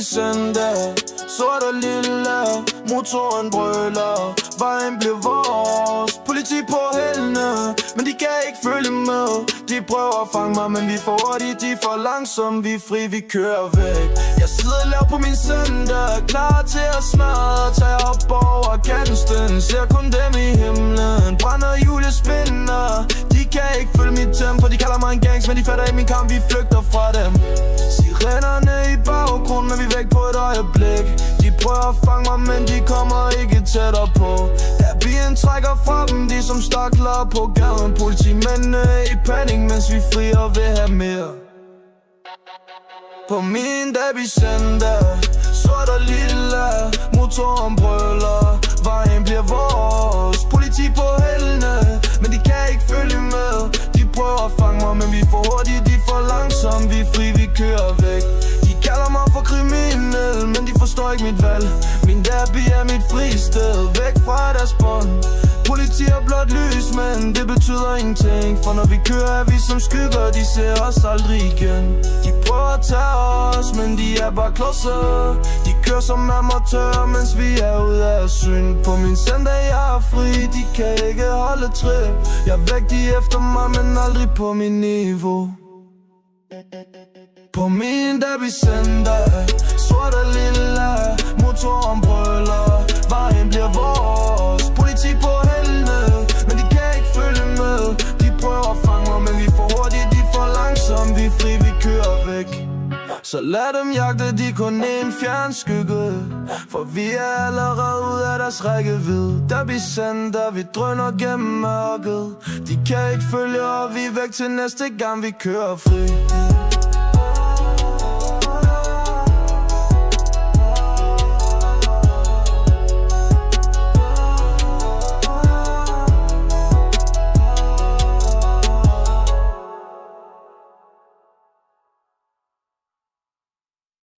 søndag. Sort og lilla, motoren brøler, vejen bliver vores. Politi på hælene, men de kan ikke følge med. De prøver at fange mig, men vi får hurtigt, de er for langsomme. Vi er fri, vi kører væk. Jeg sidder lav på min søndag, klar til at smadre. Tager op over kanten, ser kun dem i himlen. Brænder julespinder, de kan ikke følge mit tempo. De kalder mig en gangs, men de fatter ikke min kamp, vi flygter fra dem. Sirenerne i baggrunden, men vi er væk på et øjeblik. De prøver at fange mig, men de kommer ikke tættere på. Der bilen trækker fra dem, de som stakler på gaden. Politimændene i panik, mens vi fri og vil have mere. På min Derby søndag, sort og lilla, motoren brøler, vejen bliver vores. Politi på hælene, men de kan ikke følge med. De prøver at fange mig, men vi får hurtigt, de er for langsomme. Vi er fri, vi kører væk. De kalder mig for kriminel, men de forstår ikke mit valg. Min Derby er mit fristed, væk fra deres bånd. Politi er blot lys, men det betyder ingenting. For når vi kører er vi som skygger, de ser os aldrig igen. De prøver at tage os, men de er bare klodser. De kører som amatører, mens vi er ude af syn. På min søndag jeg er fri, de kan ikke holde trip. Jeg er væk, de efter mig, men aldrig på min niveau. På min Derby søndag, sort og lilla, motoren brøler, vejen bliver vores. Politi på hælene, men de kan ikke følge med. De prøver at fange mig, men vi får hurtigt, de er for langsomme. Vi er fri, vi kører væk. Så lad dem jagte, de kun en fjern skygge. For vi er allerede ude af deres rækkevidde. Derby søndag, vi drøner gennem mørket. De kan ikke følge, og vi er væk til næste gang vi kører fri.